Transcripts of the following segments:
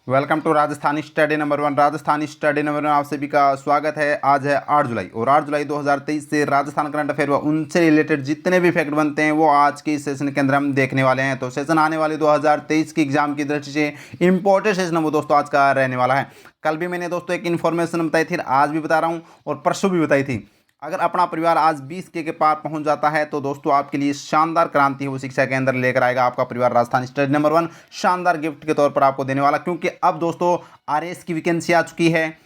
Welcome to Rajasthani study number one. Rajasthani study number one आप सभी का स्वागत है। आज है 8 जुलाई और 8 जुलाई 2023 से राजस्थान करंट अफेयर व उनसे रिलेटेड जितने भी फैक्ट बनते हैं वो आज के इस सेशन के अंदर हम देखने वाले हैं। तो सेशन आने वाले 2023 की एग्जाम की दृष्टि से इंपॉर्टेंट सेशन वो दोस्तों आज का रहने वाला है। कल भी मैंने दोस्तों एक इन्फॉर्मेशन बताई थी, आज भी बता रहा हूँ और परसों भी बताई थी। अगर अपना परिवार आज 20 के पार पहुंच जाता है तो दोस्तों आपके लिए शानदार क्रांति वो शिक्षा के अंदर लेकर आएगा आपका परिवार। राजस्थान स्टडी नंबर वन शानदार गिफ्ट के तौर पर आपको देने वाला, क्योंकि अब दोस्तों आरएएस की वैकेंसी आ चुकी है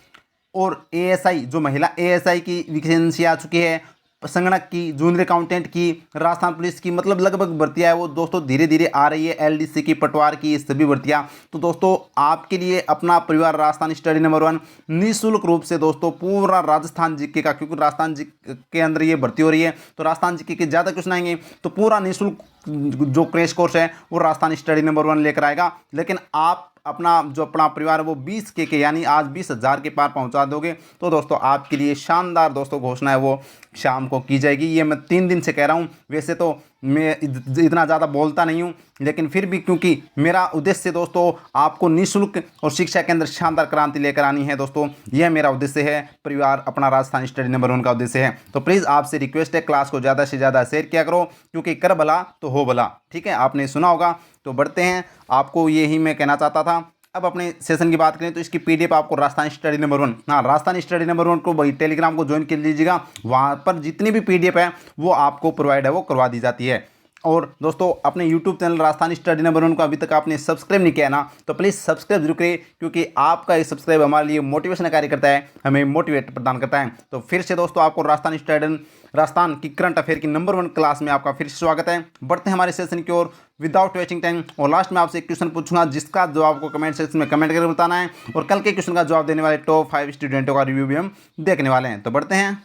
और एएसआई जो महिला एएसआई की वैकेंसी आ चुकी है, संगणक की, जूनियर अकाउंटेंट की, राजस्थान पुलिस की, मतलब लगभग भर्तियां है वो दोस्तों धीरे धीरे आ रही है। एलडीसी की, पटवार की, ये सभी भर्तियां। तो दोस्तों आपके लिए अपना परिवार राजस्थान स्टडी नंबर वन निःशुल्क रूप से दोस्तों पूरा राजस्थान जीके का, क्योंकि राजस्थान जीके के अंदर ये भर्ती हो रही है तो राजस्थान जीके के ज़्यादा क्वेश्चन आएंगे, तो पूरा निःशुल्क जो क्रैश कोर्स है वो राजस्थान स्टडी नंबर वन लेकर आएगा। लेकिन आप अपना परिवार वो 20 के यानी आज 20,000 के पार पहुंचा दोगे तो दोस्तों आपके लिए शानदार दोस्तों घोषणा है वो शाम को की जाएगी। ये मैं 3 दिन से कह रहा हूँ। वैसे तो मैं इतना ज़्यादा बोलता नहीं हूँ, लेकिन फिर भी क्योंकि मेरा उद्देश्य दोस्तों आपको निःशुल्क और शिक्षा के अंदर शानदार क्रांति लेकर आनी है दोस्तों, यह मेरा उद्देश्य है। परिवार अपना राजस्थान स्टडी नंबर वन का उद्देश्य है। तो प्लीज़ आपसे रिक्वेस्ट है, क्लास को ज़्यादा से ज़्यादा शेयर किया करो, क्योंकि कर भला तो हो भला। ठीक है, आपने सुना होगा। तो बढ़ते हैं, आपको यही मैं कहना चाहता था। अब अपने सेशन की बात करें तो इसकी पीडीएफ आपको राजस्थान स्टडी नंबर वन, हाँ राजस्थान स्टडी नंबर वन को भाई टेलीग्राम को ज्वाइन कर लीजिएगा। वहाँ पर जितनी भी पीडीएफ है वो आपको प्रोवाइड है वो करवा दी जाती है। और दोस्तों अपने YouTube channel Rajasthan study number one को अभी तक आपने सब्सक्राइब नहीं किया ना, तो प्लीज़ सब्सक्राइब जरूर करें, क्योंकि आपका ये सब्सक्राइब हमारे लिए मोटिवेशन कार्य करता है, हमें मोटिवेट प्रदान करता है। तो फिर से दोस्तों आपको राजस्थान की करंट अफेयर की नंबर वन क्लास में आपका फिर से स्वागत है। बढ़ते हैं हमारे सेशन की ओर विदाउट वेस्टिंग टाइम। और लास्ट में आपसे एक क्वेश्चन पूछूंगा जिसका जवाब आपको कमेंट सेक्शन में कमेंट करके बताना है, और कल के क्वेश्चन का जवाब देने वाले टॉप 5 स्टूडेंटों का रिव्यू भी हम देखने वाले हैं। तो बढ़ते हैं।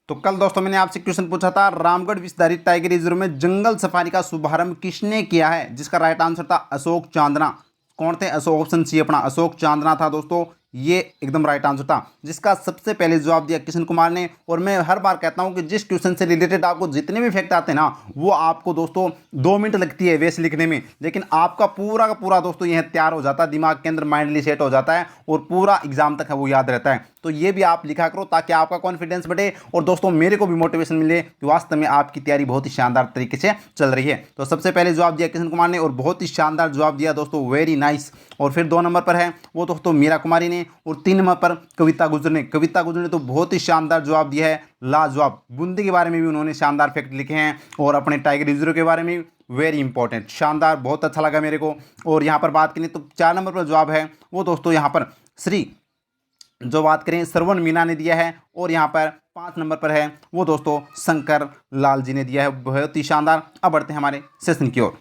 तो कल दोस्तों मैंने आपसे क्वेश्चन पूछा था, रामगढ़ विषधारी टाइगर रिजर्व में जंगल सफारी का शुभारंभ किसने किया है, जिसका राइट आंसर था अशोक चांदना। कौन थे? ऑप्शन सी अपना अशोक चांदना था दोस्तों, ये एकदम राइट आंसर था, जिसका सबसे पहले जवाब दिया किशन कुमार ने। और मैं हर बार कहता हूं कि जिस क्वेश्चन से रिलेटेड आपको जितने भी फैक्ट आते हैं ना, वो आपको दोस्तों 2 मिनट लगती है वैसे लिखने में, लेकिन आपका पूरा का पूरा दोस्तों यह तैयार हो जाता है, दिमाग के अंदर माइंडली सेट हो जाता है और पूरा एग्जाम तक है वो याद रहता है। तो ये भी आप लिखा करो ताकि आपका कॉन्फिडेंस बढ़े और दोस्तों मेरे को भी मोटिवेशन मिले कि वास्तव में आपकी तैयारी बहुत ही शानदार तरीके से चल रही है। तो सबसे पहले जवाब दिया किशन कुमार ने और बहुत ही शानदार जवाब दिया दोस्तों, वेरी नाइस। और फिर 2 नंबर पर है वो दोस्तों मीरा कुमारी ने, और 3 नंबर पर कविता गुजर ने। कविता गुजर ने तो बहुत ही शानदार जवाब दिया है, लाजवाब। बूंदी के बारे में भी उन्होंने शानदार फैक्ट लिखे हैं और अपने टाइगर रिजर्व के बारे में वेरी इंपॉर्टेंट, शानदार, बहुत अच्छा लगा मेरे को। और यहाँ पर बात करें तो 4 नंबर पर जवाब है वो दोस्तों यहाँ पर श्री जो बात करें श्रवण मीना ने दिया है, और यहाँ पर 5 नंबर पर है वो दोस्तों शंकर लाल जी ने दिया है, बहुत ही शानदार। अब बढ़ते हैं हमारे सेशन की ओर।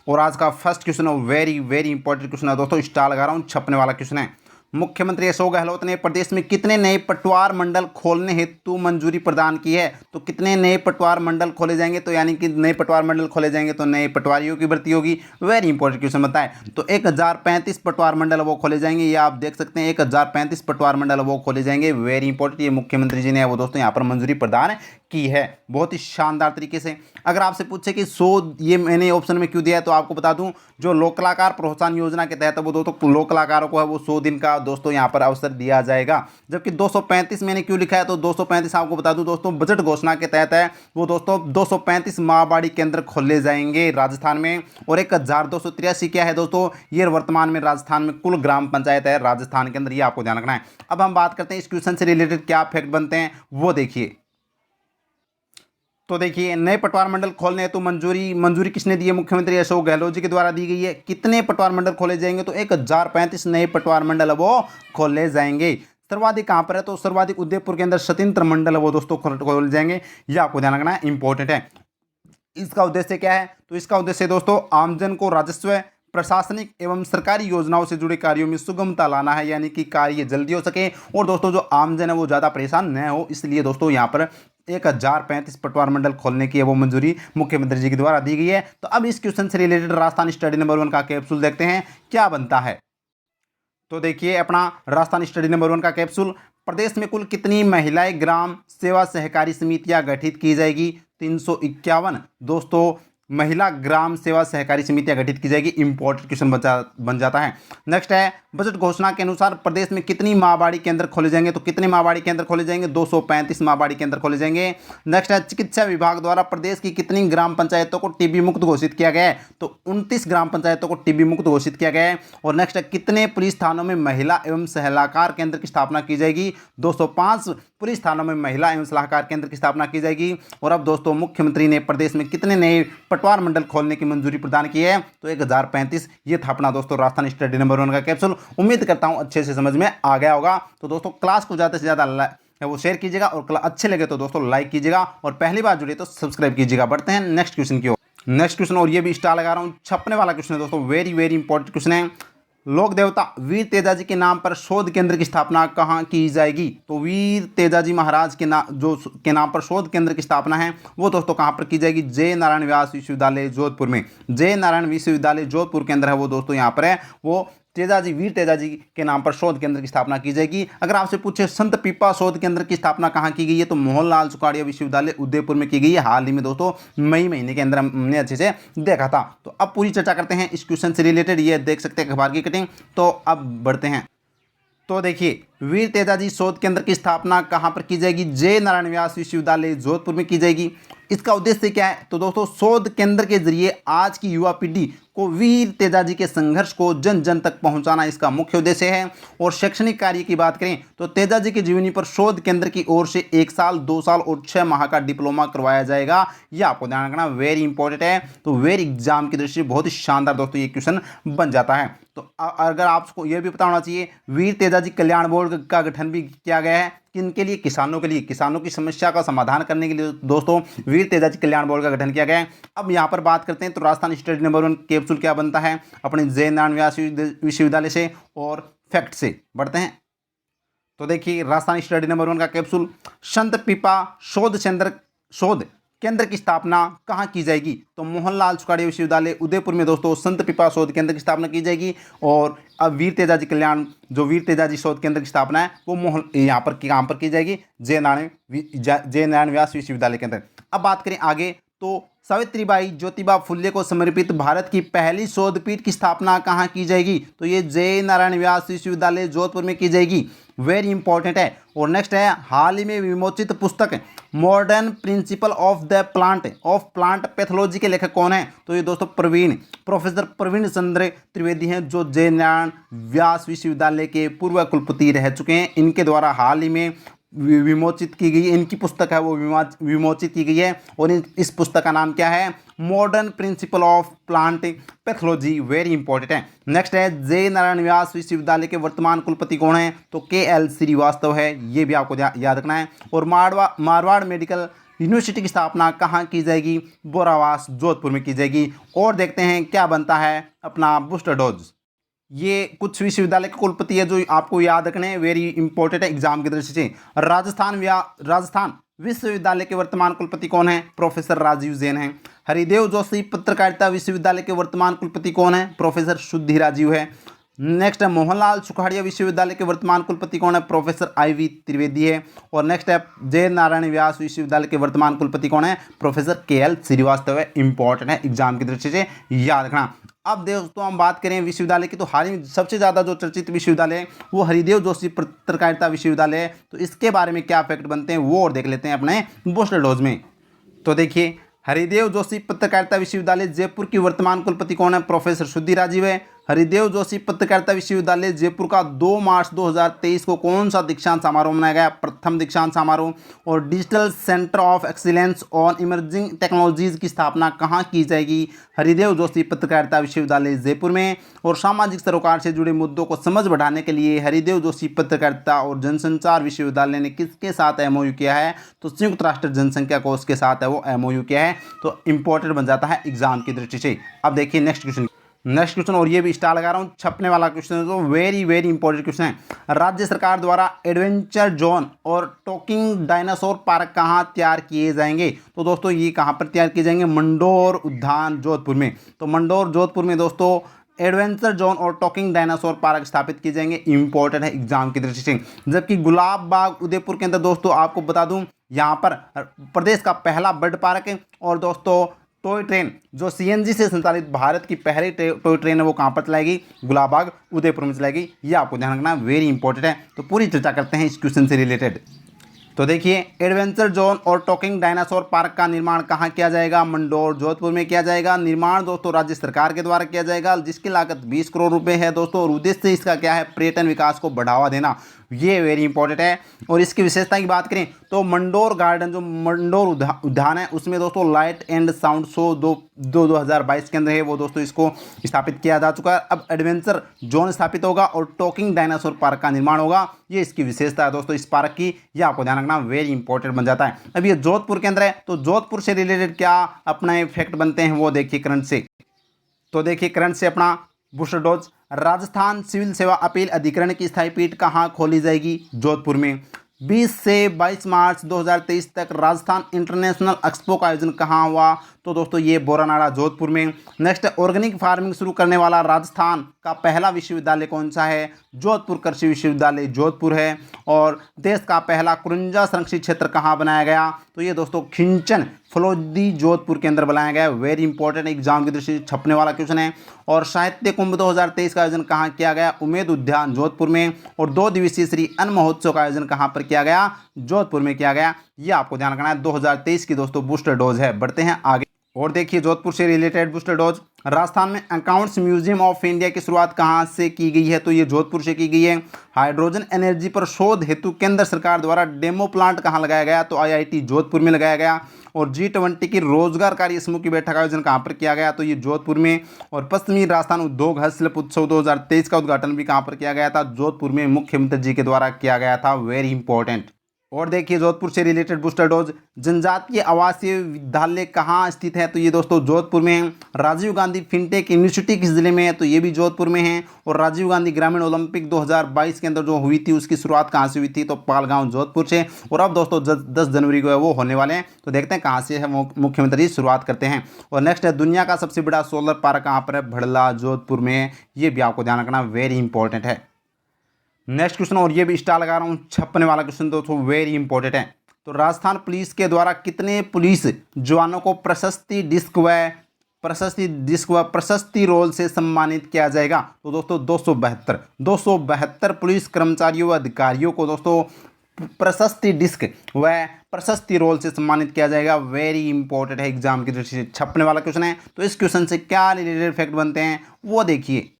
और आज का फर्स्ट क्वेश्चन है वेरी वेरी इंपॉर्टेंट क्वेश्चन है दोस्तों, स्टार लगा रहा हूँ, छपने वाला क्वेश्चन है। मुख्यमंत्री अशोक गहलोत ने प्रदेश में कितने नए पटवार मंडल खोलने हेतु मंजूरी प्रदान की है? तो कितने नए पटवार मंडल खोले जाएंगे? तो यानी कि नए पटवार मंडल खोले जाएंगे तो नए पटवारियों की भर्ती होगी। वेरी इंपॉर्टेंट क्वेश्चन बताएं। तो 1035 पटवार मंडल वो खोले जाएंगे, ये आप देख सकते हैं 1035 पटवार मंडल वो खोले जाएंगे। वेरी इंपॉर्टेंट, ये मुख्यमंत्री जी ने वो दोस्तों यहाँ पर मंजूरी प्रदान की है बहुत ही शानदार तरीके से। अगर आपसे पूछे कि 100 ये मैंने ऑप्शन में क्यों दिया है, तो आपको बता दूं जो लोक कलाकार प्रोत्साहन योजना के तहत वो दोस्तों लोक कलाकारों को है वो 100 दिन का दोस्तों यहाँ पर अवसर दिया जाएगा। जबकि 235 मैंने क्यों लिखा है, तो 235 आपको बता दूं दोस्तों बजट घोषणा के तहत है वो दोस्तों 235 माहबाड़ी केंद्र खोले जाएंगे राजस्थान में। और 1283 क्या है दोस्तों, ये वर्तमान में राजस्थान में कुल ग्राम पंचायत है राजस्थान के अंदर, ये आपको ध्यान रखना है। अब हम बात करते हैं इस क्वेश्चन से रिलेटेड क्या फैक्ट बनते हैं वो देखिए। तो देखिए नए पटवार मंडल खोलने हेतु मंजूरी किसने दी है? मुख्यमंत्री अशोक गहलोत जी के द्वारा दी गई है। कितने पटवार मंडल खोले जाएंगे? तो 1035 नए पटवार मंडल वो खोले जाएंगे। सर्वाधिक कहां पर है? तो सर्वाधिक उदयपुर के अंदर स्वतंत्र मंडल वो दोस्तों खोले जाएंगे, ये आपको ध्यान रखना है, इंपॉर्टेंट है। इसका उद्देश्य क्या है? तो इसका उद्देश्य दोस्तों आमजन को राजस्व, प्रशासनिक एवं सरकारी योजनाओं से जुड़े कार्यों में सुगमता लाना है, यानी कि कार्य जल्दी हो सके और दोस्तों जो आमजन है वो ज़्यादा परेशान न हो, इसलिए दोस्तों यहाँ पर 1035 पटवार मंडल खोलने की वो मंजूरी मुख्यमंत्री जी के द्वारा दी गई है। तो अब इस क्वेश्चन से related Rajasthan study number one का कैप्सूल देखते हैं क्या बनता है। तो देखिए अपना राजस्थान स्टडी नंबर वन का कैप्सूल, प्रदेश में कुल कितनी महिलाएं ग्राम सेवा सहकारी समितियां गठित की जाएगी? 351 दोस्तों महिला ग्राम सेवा सहकारी समितियां गठित की जाएगी। इंपॉर्टेंट क्वेश्चन बन जाता है। नेक्स्ट है बजट घोषणा के अनुसार प्रदेश में कितनी माहवाड़ी केंद्र खोले जाएंगे, तो कितने माहवाड़ी केंद्र खोले जाएंगे, 235 माहवाड़ी केंद्र खोले जाएंगे। नेक्स्ट है चिकित्सा विभाग द्वारा प्रदेश की कितनी ग्राम पंचायतों को टीबी मुक्त घोषित किया गया है, तो 29 ग्राम पंचायतों को टीबी मुक्त घोषित किया गया है। और नेक्स्ट है कितने पुलिस थानों में महिला एवं सलाहकार केंद्र की स्थापना की जाएगी, 205 पुलिस थानों में महिला एवं सलाहकार केंद्र की स्थापना की जाएगी। और अब दोस्तों मुख्यमंत्री ने प्रदेश में कितने नए पटवार मंडल खोलने की मंजूरी प्रदान की है, तो 1035। ये था अपना दोस्तों राजस्थान स्टडी नंबर 1 का कैप्सूल। उम्मीद करता हूं अच्छे से समझ में आ गया होगा। तो दोस्तों क्लास को ज़्यादा से ज़्यादा वो शेयर कीजिएगा और अच्छे लगे तो दोस्तों लाइक कीजिएगा और पहली बार जुड़े तो सब्सक्राइब कीजिएगा। बढ़ते हैं नेक्स्ट क्वेश्चन की ओर। नेक्स्ट क्वेश्चन, और ये भी स्टार लगा रहा हूँ, छपने वाला क्वेश्चन है दोस्तों, वेरी वेरी इंपॉर्टेंट क्वेश्चन है। लोक देवता वीर तेजाजी के नाम पर शोध केंद्र की स्थापना कहाँ की जाएगी, तो वीर तेजाजी महाराज के नाम पर शोध केंद्र की स्थापना है वो दोस्तों कहाँ पर की जाएगी, जय नारायण व्यास विश्वविद्यालय जोधपुर में। जय नारायण विश्वविद्यालय जोधपुर केंद्र है वो दोस्तों यहाँ पर है, वो वीर तेजाजी के नाम पर शोध केंद्र की स्थापना की जाएगी। अगर आपसे पूछे संत पीपा शोध केंद्र की स्थापना कहाँ की गई है, तो मोहनलाल सुखाड़िया विश्वविद्यालय उदयपुर में की गई है। हाल ही में दोस्तों मई महीने के अंदर हमने अच्छे से देखा था। तो अब पूरी चर्चा करते हैं इस क्वेश्चन से रिलेटेड। ये देख सकते हैं अखबार की कटिंग। तो अब बढ़ते हैं। तो देखिए वीर तेजाजी शोध केंद्र की स्थापना कहाँ पर की जाएगी, जय नारायण व्यास विश्वविद्यालय जोधपुर में की जाएगी। इसका उद्देश्य क्या है, तो दोस्तों शोध केंद्र के जरिए आज की युवा पीढ़ी को वीर तेजाजी के संघर्ष को जन जन तक पहुंचाना इसका मुख्य उद्देश्य है। और शैक्षणिक कार्य की बात करें तो तेजाजी की जीवनी पर शोध केंद्र की ओर से 1 साल 2 साल और 6 माह का डिप्लोमा करवाया जाएगा। यह आपको ध्यान रखना वेरी इंपॉर्टेंट है। तो वेरी एग्जाम की दृष्टि से बहुत ही शानदार दोस्तों ये क्वेश्चन बन जाता है। तो अगर आपको यह भी पता होना चाहिए वीर तेजाजी कल्याण बोर्ड का गठन भी किया गया है, किनके लिए, किसानों के लिए। किसानों की समस्या का समाधान करने के लिए दोस्तों वीर तेजाजी कल्याण बोर्ड का गठन किया गया है। अब यहाँ पर बात करते हैं तो राजस्थान स्टडी नंबर 1 कैप्सूल क्या बनता है अपने जय नारायण व्यास विश्वविद्यालय से और फैक्ट से। बढ़ते हैं। तो देखिए राजस्थान स्टडी नंबर 1 का कैप्सूल, संत पीपा शोध केंद्र की स्थापना कहाँ की जाएगी, तो मोहनलाल सुखाड़िया विश्वविद्यालय उदयपुर में दोस्तों संत पीपा शोध केंद्र की स्थापना की जाएगी। और अब वीर तेजाजी शोध केंद्र की स्थापना है वो यहाँ पर कहाँ पर की जाएगी, जय नारायण व्यास विश्वविद्यालय के अंदर। अब बात करें आगे तो सावित्रीबाई ज्योतिबा फुले को समर्पित भारत की पहली शोधपीठ की स्थापना कहाँ की जाएगी, तो ये जय नारायण व्यास विश्वविद्यालय जोधपुर में की जाएगी। वेरी इंपॉर्टेंट है। और नेक्स्ट है हाल ही में विमोचित पुस्तक modern principle of plant pathology के लेखक कौन है, तो ये दोस्तों प्रोफेसर प्रवीण चंद्र त्रिवेदी हैं, जो जय नारायण व्यास विश्वविद्यालय के पूर्व कुलपति रह चुके हैं। इनके द्वारा हाल ही में विमोचित की गई इनकी पुस्तक है वो विमोचित की गई है। और इस पुस्तक का नाम क्या है, modern principle of plant pathology. Very important है। नेक्स्ट है जय नारायण व्यास विश्वविद्यालय के वर्तमान कुलपति कौन है, तो KL श्रीवास्तव है। ये भी आपको याद रखना है। और मारवाड़ मेडिकल यूनिवर्सिटी की स्थापना कहाँ की जाएगी, बोरावास जोधपुर में की जाएगी। और देखते हैं क्या बनता है अपना बूस्टर डोज। ये कुछ विश्वविद्यालय के कुलपति है जो आपको याद रखने हैं, वेरी इंपॉर्टेंट है एग्जाम की दृष्टि से। राजस्थान विश्वविद्यालय के वर्तमान कुलपति कौन है, प्रोफेसर राजीव जैन हैं। हरिदेव जोशी पत्रकारिता विश्वविद्यालय के वर्तमान कुलपति कौन है, प्रोफेसर शुद्धि राजीव है। नेक्स्ट है मोहनलाल सुखाड़िया विश्वविद्यालय के वर्तमान कुलपति कौन है, प्रोफेसर IV त्रिवेदी है। और नेक्स्ट है जय नारायण व्यास विश्वविद्यालय के वर्तमान कुलपति कौन है, प्रोफेसर KL श्रीवास्तव है। इंपॉर्टेंट है एग्जाम की दृष्टि से याद रखना। अब दोस्तों हम बात करें विश्वविद्यालय की, तो हाल ही में सबसे ज़्यादा जो चर्चित विश्वविद्यालय है वो हरिदेव जोशी पत्रकारिता विश्वविद्यालय है। तो इसके बारे में क्या फैक्ट बनते हैं वो और देख लेते हैं अपने बूस्टर डोज में। तो देखिए हरिदेव जोशी पत्रकारिता विश्वविद्यालय जयपुर की वर्तमान कुलपति कौन है, प्रोफेसर शुद्धि राजीव है। हरिदेव जोशी पत्रकारिता विश्वविद्यालय जयपुर का 2 मार्च 2023 को कौन सा दीक्षांत समारोह मनाया गया, प्रथम दीक्षांत समारोह। और digital centre of excellence on emerging technologies की स्थापना कहाँ की जाएगी, हरिदेव जोशी पत्रकारिता विश्वविद्यालय जयपुर में। और सामाजिक सरोकार से जुड़े मुद्दों को समझ बढ़ाने के लिए हरिदेव जोशी पत्रकारिता और जनसंचार विश्वविद्यालय ने किसके साथ MOU किया है, तो संयुक्त राष्ट्र जनसंख्या कोष के साथ है वो MOU किया है। तो इंपॉर्टेंट बन जाता है एग्जाम की दृष्टि से। अब देखिए नेक्स्ट क्वेश्चन, और ये भी स्टार लगा रहा हूँ, छपने वाला क्वेश्चन है, तो वेरी वेरी इंपॉर्टेंट क्वेश्चन है। राज्य सरकार द्वारा एडवेंचर जोन और टॉकिंग डायनासोर पार्क कहाँ तैयार किए जाएंगे, तो दोस्तों ये कहाँ पर तैयार किए जाएंगे, मंडोर उद्यान जोधपुर में। तो मंडोर जोधपुर में दोस्तों एडवेंचर जोन और टॉकिंग डायनासोर पार्क स्थापित किए जाएंगे। इंपॉर्टेंट है एग्जाम की दृष्टि से। जबकि गुलाब बाग उदयपुर के अंदर दोस्तों आपको बता दूं यहाँ पर प्रदेश का पहला बर्ड पार्क है। और दोस्तों टॉय ट्रेन जो सीएनजी से संचालित भारत की पहली टॉय ट्रेन है वो कहाँ पर चलाएगी? गुलाबबाग उदयपुर में चलाएगी। ये आपको ध्यान रखना वेरी इंपॉर्टेंट है। तो पूरी चर्चा करते हैं इस क्वेश्चन से रिलेटेड। तो देखिए, एडवेंचर जोन और टॉकिंग डायनासोर पार्क का निर्माण कहाँ किया जाएगा? मंडौर जोधपुर में किया जाएगा। निर्माण दोस्तों राज्य सरकार के द्वारा किया जाएगा, जिसकी लागत 20 करोड़ रुपए है दोस्तों। और उद्देश्य इसका क्या है? पर्यटन विकास को बढ़ावा देना। ये वेरी इंपॉर्टेंट है। और इसकी विशेषता की बात करें तो मंडौर गार्डन, जो मंडौर उद्यान है, उसमें दोस्तों लाइट एंड साउंड शो 2022 के अंदर है वो दोस्तों इसको स्थापित किया जा चुका है। अब एडवेंचर जोन स्थापित होगा और टॉकिंग डायनासोर पार्क का निर्माण होगा। ये इसकी विशेषता है दोस्तों इस पार्क की। ये आपको ध्यान रखना वेरी इंपॉर्टेंट बन जाता है। अब ये जोधपुर के अंदर है, तो जोधपुर से रिलेटेड क्या अपना फैक्ट बनते हैं वो देखिए करंट से। तो देखिए करंट से अपना बूस्टर डोज। राजस्थान सिविल सेवा अपील अधिकरण की स्थायी पीठ कहाँ खोली जाएगी? जोधपुर में। 20 से 22 मार्च 2023 तक राजस्थान इंटरनेशनल एक्सपो का आयोजन कहाँ हुआ? तो दोस्तों ये बोरानाड़ा जोधपुर में। नेक्स्ट, ऑर्गेनिक फार्मिंग शुरू करने वाला राजस्थान का पहला विश्वविद्यालय कौन सा है? जोधपुर कृषि विश्वविद्यालय जोधपुर है। और देश का पहला कुरंजा संरक्षित क्षेत्र कहाँ बनाया गया? तो ये दोस्तों खिंचन फलोदी जोधपुर के अंदर बनाया गया है। वेरी इंपॉर्टेंट एग्जाम की दृष्टि से छपने वाला क्वेश्चन है। और साहित्य कुंभ 2023 का आयोजन कहाँ किया गया? उमेद उद्यान जोधपुर में। और 2 दिवसीय श्री अन्न महोत्सव का आयोजन कहाँ पर किया गया? जोधपुर में किया गया। ये आपको ध्यान रखना है। 2023 की दोस्तों बूस्टर डोज है। बढ़ते हैं आगे। और देखिए जोधपुर से रिलेटेड बूस्टर डोज। राजस्थान में अकाउंट्स म्यूजियम ऑफ इंडिया की शुरुआत कहाँ से की गई है? तो ये जोधपुर से की गई है। हाइड्रोजन एनर्जी पर शोध हेतु केंद्र सरकार द्वारा डेमो प्लांट कहाँ लगाया गया? तो आईआईटी जोधपुर में लगाया गया। और G20 की रोजगार कार्य समूह की बैठक का आयोजन कहाँ पर किया गया? तो ये जोधपुर में। और पश्चिमी राजस्थान उद्योग हस्तशिल्प उत्सव 2023 का उद्घाटन भी कहाँ पर किया गया था? जोधपुर में मुख्यमंत्री जी के द्वारा किया गया था। Very important. और देखिए जोधपुर से रिलेटेड बूस्टर डोज। जनजातीय आवासीय विद्यालय कहाँ स्थित है? तो ये दोस्तों जोधपुर में है। राजीव गांधी फिनटेक यूनिवर्सिटी किस जिले में है? तो ये भी जोधपुर में है। और राजीव गांधी ग्रामीण ओलंपिक 2022 के अंदर जो हुई थी उसकी शुरुआत कहाँ से हुई थी? तो पालगांव जोधपुर से। और अब दोस्तों 10 जनवरी को है वो होने वाले हैं। तो देखते हैं कहाँ से है मुख्यमंत्री शुरुआत करते हैं। और नेक्स्ट है, दुनिया का सबसे बड़ा सोलर पार्क कहाँ पर है? भड़ला जोधपुर में। ये भी आपको ध्यान रखना वेरी इंपॉर्टेंट है। नेक्स्ट क्वेश्चन, और ये भी स्टार लगा रहा हूँ, छपने वाला क्वेश्चन दोस्तों वेरी इंपॉर्टेंट है। तो राजस्थान पुलिस के द्वारा कितने पुलिस जवानों को प्रशस्ति डिस्क व प्रशस्ति रोल से सम्मानित किया जाएगा? तो दोस्तों 272 पुलिस कर्मचारियों व अधिकारियों को दोस्तों प्रशस्ति डिस्क व प्रशस्ति रोल से सम्मानित किया जाएगा। वेरी इंपॉर्टेंट है, एग्जाम की दृष्टि से छपने वाला क्वेश्चन है। तो इस क्वेश्चन से क्या रिलेटेड फैक्ट बनते हैं वो देखिए।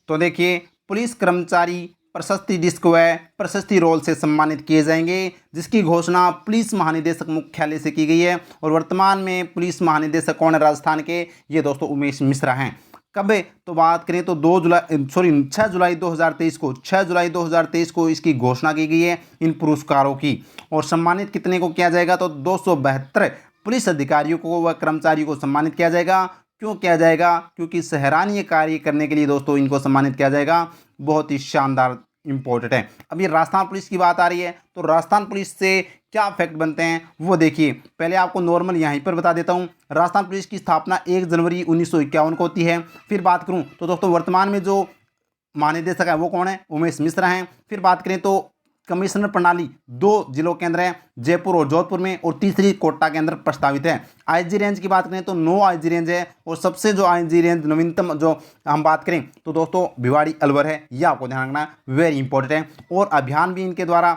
तो देखिए, पुलिस कर्मचारी प्रशस्ति डिस्क व प्रशस्ति रोल से सम्मानित किए जाएंगे, जिसकी घोषणा पुलिस महानिदेशक मुख्यालय से की गई है। और वर्तमान में पुलिस महानिदेशक कौन है राजस्थान के? ये दोस्तों उमेश मिश्रा हैं। कब है? तो बात करें तो 6 जुलाई 2023 को इसकी घोषणा की गई है इन पुरस्कारों की। और सम्मानित कितने को किया जाएगा? तो 272 पुलिस अधिकारियों को व कर्मचारियों को सम्मानित किया जाएगा। क्यों किया जाएगा? क्योंकि सराहनीय कार्य करने के लिए दोस्तों इनको सम्मानित किया जाएगा। बहुत ही शानदार इंपॉर्टेंट है। अब ये राजस्थान पुलिस की बात आ रही है, तो राजस्थान पुलिस से क्या फैक्ट बनते हैं वो देखिए। पहले आपको नॉर्मल यहीं पर बता देता हूँ। राजस्थान पुलिस की स्थापना 1 जनवरी 1951 को होती है। फिर बात करूँ तो दोस्तों वर्तमान में जो महानिदेशक है वो कौन है? उमेश मिश्रा हैं। फिर बात करें तो कमिश्नर प्रणाली 2 जिलों के अंदर है, जयपुर और जोधपुर में। और तीसरी कोटा के अंदर प्रस्तावित है। आईजी रेंज की बात करें तो 9 आईजी रेंज है। और सबसे जो आईजी रेंज नवीनतम जो हम बात करें तो दोस्तों भिवाड़ी अलवर है। यह आपको ध्यान रखना वेरी इंपॉर्टेंट है। और अभियान भी इनके द्वारा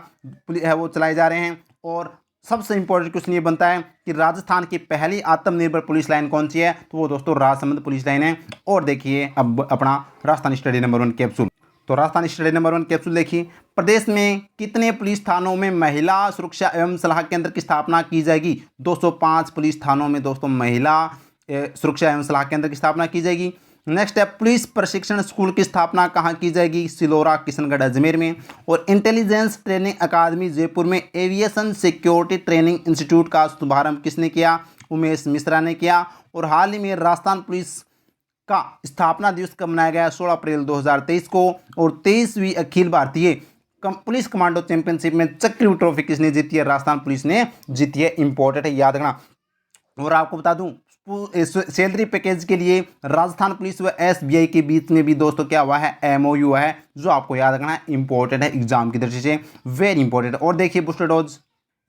है वो चलाए जा रहे हैं। और सबसे इंपॉर्टेंट क्वेश्चन ये बनता है कि राजस्थान की पहली आत्मनिर्भर पुलिस लाइन कौन सी है? तो वो दोस्तों राजसमंद पुलिस लाइन है। और देखिए अब अपना राजस्थान स्टडी नंबर 1 कैप्सूल। तो राजस्थान स्टडी नंबर 1 कैप्सूल देखिए। प्रदेश में कितने पुलिस थानों में महिला सुरक्षा एवं सलाह केंद्र की स्थापना की जाएगी? 205 पुलिस थानों में दोस्तों महिला सुरक्षा एवं सलाह केंद्र की स्थापना की जाएगी। नेक्स्ट है, पुलिस प्रशिक्षण स्कूल की स्थापना कहाँ की जाएगी? सिलोरा, किशनगढ़, अजमेर में। और इंटेलिजेंस ट्रेनिंग अकादमी जयपुर में एविएशन सिक्योरिटी ट्रेनिंग इंस्टीट्यूट का शुभारंभ किसने किया? उमेश मिश्रा ने किया। और हाल ही में राजस्थान पुलिस का स्थापना दिवस कब मनाया गया? 16 अप्रैल 2023 को। और 23वीं Akhil Bharatiya police commando championship में चक्री ट्रॉफी किसने जीती है? राजस्थान पुलिस ने जीती है। इंपॉर्टेंट है, याद रखना। और आपको बता दूं सैलरी पैकेज के लिए राजस्थान पुलिस व एसबीआई के बीच में भी दोस्तों क्या हुआ है? एमओयू है, जो आपको याद रखना है। इंपॉर्टेंट है, एग्जाम की दृष्टि से वेरी इंपॉर्टेंट। और देखिए बूस्टर डोज,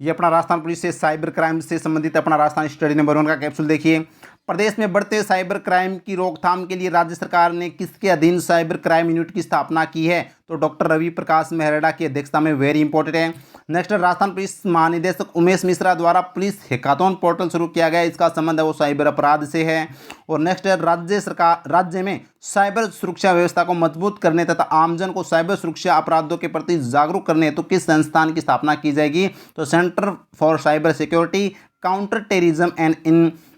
ये अपना राजस्थान पुलिस से साइबर क्राइम से संबंधित अपना राजस्थान स्टडी नंबर 1 का कैप्सूल देखिए। प्रदेश में बढ़ते साइबर क्राइम की रोकथाम के लिए राज्य सरकार ने किसके अधीन साइबर क्राइम यूनिट की स्थापना की है? तो डॉक्टर रवि प्रकाश मेहरा की अध्यक्षता में, वेरी इंपॉर्टेंट है। नेक्स्ट, राजस्थान पुलिस महानिदेशक उमेश मिश्रा द्वारा पुलिस हैकाथॉन पोर्टल शुरू किया गया, इसका संबंध है वो साइबर अपराध से है। और नेक्स्ट है, राज्य में साइबर सुरक्षा व्यवस्था को मजबूत करने तथा आमजन को साइबर सुरक्षा अपराधों के प्रति जागरूक करने हेतु किस संस्थान की स्थापना की जाएगी? तो centre for cyber security counter terrorism and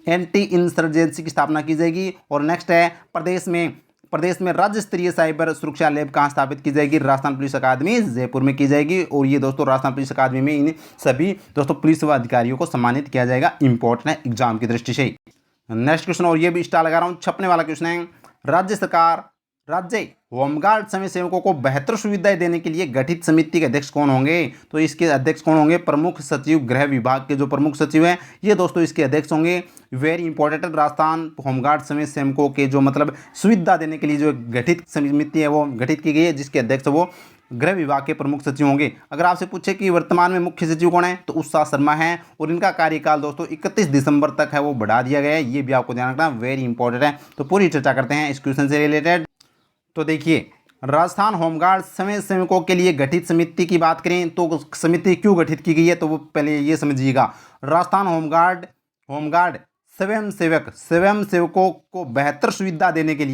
anti insurgency की स्थापना की जाएगी। और नेक्स्ट है, प्रदेश में राज्य स्तरीय साइबर सुरक्षा लैब कहाँ स्थापित की जाएगी? राजस्थान पुलिस अकादमी जयपुर में की जाएगी। और ये दोस्तों राजस्थान पुलिस अकादमी में इन सभी दोस्तों पुलिस व अधिकारियों को सम्मानित किया जाएगा। इंपॉर्टेंट है एग्जाम की दृष्टि से। नेक्स्ट क्वेश्चन, और ये भी स्टार लगा रहा हूँ, छपने वाला क्वेश्चन है। राज्य होमगार्ड समय सेवकों को बेहतर सुविधाएं देने के लिए गठित समिति के अध्यक्ष कौन होंगे? तो इसके अध्यक्ष कौन होंगे? प्रमुख सचिव, गृह विभाग के जो प्रमुख सचिव हैं ये दोस्तों इसके अध्यक्ष होंगे। वेरी इंपॉर्टेंट है, राजस्थान होमगार्ड समय सेवकों के जो मतलब सुविधा देने के लिए जो गठित समिति है वो गठित की गई है, जिसके अध्यक्ष वो गृह विभाग के प्रमुख सचिव होंगे। अगर आपसे पूछे कि वर्तमान में मुख्य सचिव कौन है, तो उत्साह शर्मा है, और इनका कार्यकाल दोस्तों 31 दिसंबर तक है वो बढ़ा दिया गया है। ये भी आपको ध्यान रखना, वेरी इंपॉर्टेंट है। तो पूरी चर्चा करते हैं इस क्वेश्चन से रिलेटेड। तो देखिए, राजस्थान होमगार्ड समय सेवकों के लिए गठित समिति की बात करें तो समिति क्यों गठित की गई है, तो वो पहले ये समझिएगा। राजस्थान होमगार्ड स्वयं सेवकों को बेहतर सुविधा देने के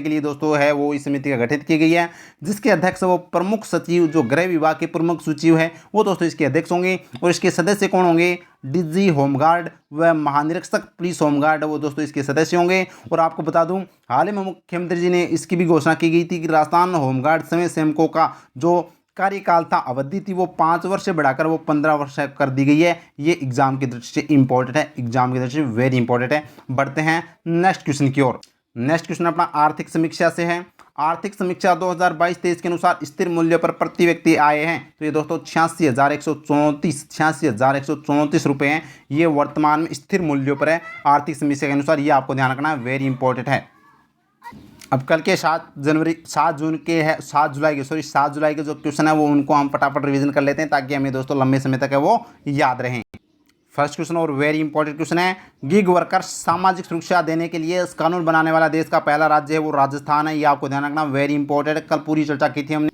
लिए दोस्तों है वो इस समिति का गठित की गई है, जिसके अध्यक्ष वो प्रमुख सचिव जो गृह विभाग के प्रमुख सचिव है वो दोस्तों इसके अध्यक्ष होंगे। और इसके सदस्य कौन होंगे? डीजी होमगार्ड व महानिरीक्षक पुलिस होमगार्ड वो दोस्तों इसके सदस्य होंगे। और आपको बता दूं, हाल ही में मुख्यमंत्री जी ने इसकी भी घोषणा की गई थी कि राजस्थान होमगार्ड समय सेवकों का जो कार्यकाल था, अवधि थी, वो 5 वर्ष से बढ़ाकर वो 15 वर्ष कर दी गई है। ये एग्जाम की दृष्टि से इंपॉर्टेंट है, एग्जाम की दृष्टि से वेरी इंपॉर्टेंट है। बढ़ते हैं नेक्स्ट क्वेश्चन की ओर। नेक्स्ट क्वेश्चन अपना आर्थिक समीक्षा से है। आर्थिक समीक्षा 2022-23 के अनुसार स्थिर मूल्य पर प्रति व्यक्ति आए हैं, तो ये दोस्तों 86,134 रुपये हैं। ये वर्तमान में स्थिर मूल्यों पर है आर्थिक समीक्षा के अनुसार, ये आपको ध्यान रखना है, वेरी इंपॉर्टेंट है। अब कल के 7 जुलाई के जो क्वेश्चन है वो उनको हम फटाफट रिवीजन कर लेते हैं, ताकि हमें दोस्तों लंबे समय तक है वो याद रहें। फर्स्ट क्वेश्चन और वेरी इंपॉर्टेंट क्वेश्चन है, गिग वर्कर्स सामाजिक सुरक्षा देने के लिए कानून बनाने वाला देश का पहला राज्य है वो राजस्थान है। ये आपको ध्यान रखना, वेरी इंपॉर्टेंट है, कल पूरी चर्चा की थी हमने।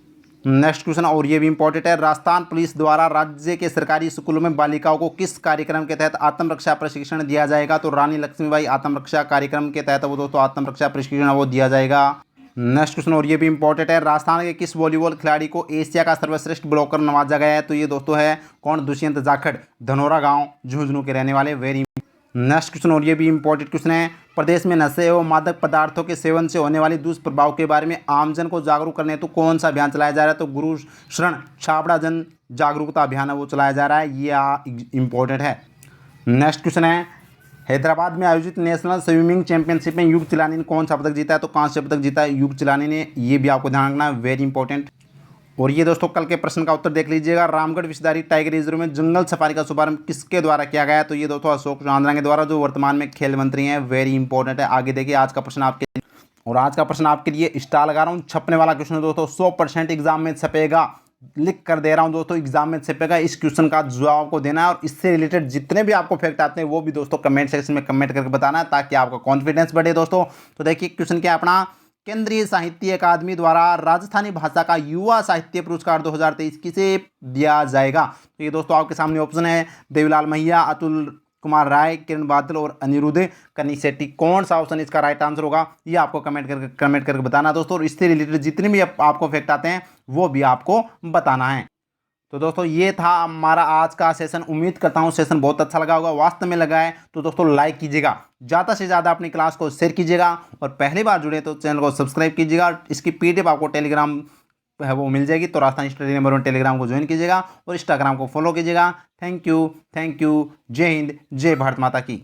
नेक्स्ट क्वेश्चन और ये भी इंपॉर्टेंट है, राजस्थान पुलिस द्वारा राज्य के सरकारी स्कूलों में बालिकाओं को किस कार्यक्रम के तहत आत्मरक्षा प्रशिक्षण दिया जाएगा? तो रानी लक्ष्मीबाई आत्मरक्षा कार्यक्रम के तहत वो दोस्तों आत्मरक्षा प्रशिक्षण वो दिया जाएगा। नेक्स्ट क्वेश्चन और ये भी इंपॉर्टेंट है, राजस्थान के किस वॉलीबॉल खिलाड़ी को एशिया का सर्वश्रेष्ठ ब्लॉकर नवाजा गया है? तो ये दोस्तों है कौन? दुष्यंत जाखड़, धनोरा गांव झुंझुनू के रहने वाले। वेरी नेक्स्ट क्वेश्चन और ये भी इंपॉर्टेंट क्वेश्चन है, प्रदेश में नशे एवं मादक पदार्थों के सेवन से होने वाली दुष्प्रभाव के बारे में आमजन को जागरूक करने हेतु कौन सा अभियान चलाया जा रहा है? तो गुरु शरण छाबड़ा जन जागरूकता अभियान है वो चलाया जा रहा है, ये इंपॉर्टेंट है। नेक्स्ट क्वेश्चन है, हैदराबाद में आयोजित नेशनल स्विमिंग चैंपियनशिप में युग चिलानी ने कौन सा पदक जीता है? तो कांस्य पदक जीता है युग चिलानी ने, ये भी आपको ध्यान रखना है, वेरी इंपॉर्टेंट। और ये दोस्तों कल के प्रश्न का उत्तर देख लीजिएगा, रामगढ़ विषधारी टाइगर रिजर्व में जंगल सफारी का शुभारंभ किसके द्वारा किया गया है? तो ये दोस्तों अशोक चांद्रा के द्वारा, जो वर्तमान में खेल मंत्री हैं, वेरी इंपॉर्टेंट है। आगे देखिए आज का प्रश्न आपके लिए, और आज का प्रश्न आपके लिए स्टार लगा रहा हूँ, छपने वाला क्वेश्चन दोस्तों 100% एग्जाम में छपेगा, लिख कर दे रहा हूं दोस्तों, एग्जाम में छपेगा। इस क्वेश्चन का जवाब को देना है, और इससे रिलेटेड जितने भी आपको फैक्ट आते हैं वो भी दोस्तों कमेंट सेक्शन में कमेंट करके बताना है, ताकि आपका कॉन्फिडेंस बढ़े दोस्तों। तो देखिए क्वेश्चन क्या है अपना, केंद्रीय साहित्य अकादमी द्वारा राजस्थानी भाषा का युवा साहित्य पुरस्कार 2023 किसे दिया जाएगा? तो ये दोस्तों आपके सामने ऑप्शन है, देवीलाल महिया, अतुल कुमार राय, किरण बादल और अनिरुद्ध कनिसेट्टी। कौन सा ऑप्शन इसका राइट आंसर होगा, ये आपको कमेंट करके बताना दोस्तों। और इससे रिलेटेड जितने भी आपको फैक्ट आते हैं वो भी आपको बताना है। तो दोस्तों ये था हमारा आज का सेशन, उम्मीद करता हूँ सेशन बहुत अच्छा लगा होगा। वास्तव में लगा है तो दोस्तों लाइक कीजिएगा, ज़्यादा से ज़्यादा अपनी क्लास को शेयर कीजिएगा, और पहली बार जुड़े तो चैनल को सब्सक्राइब कीजिएगा। इसकी PDF आपको टेलीग्राम है वो मिल जाएगी, तो राजस्थान स्टडी नंबर 1 टेलीग्राम को ज्वाइन कीजिएगा और इंस्टाग्राम को फॉलो कीजिएगा। थैंक यू, जय हिंद, जय भारत माता की।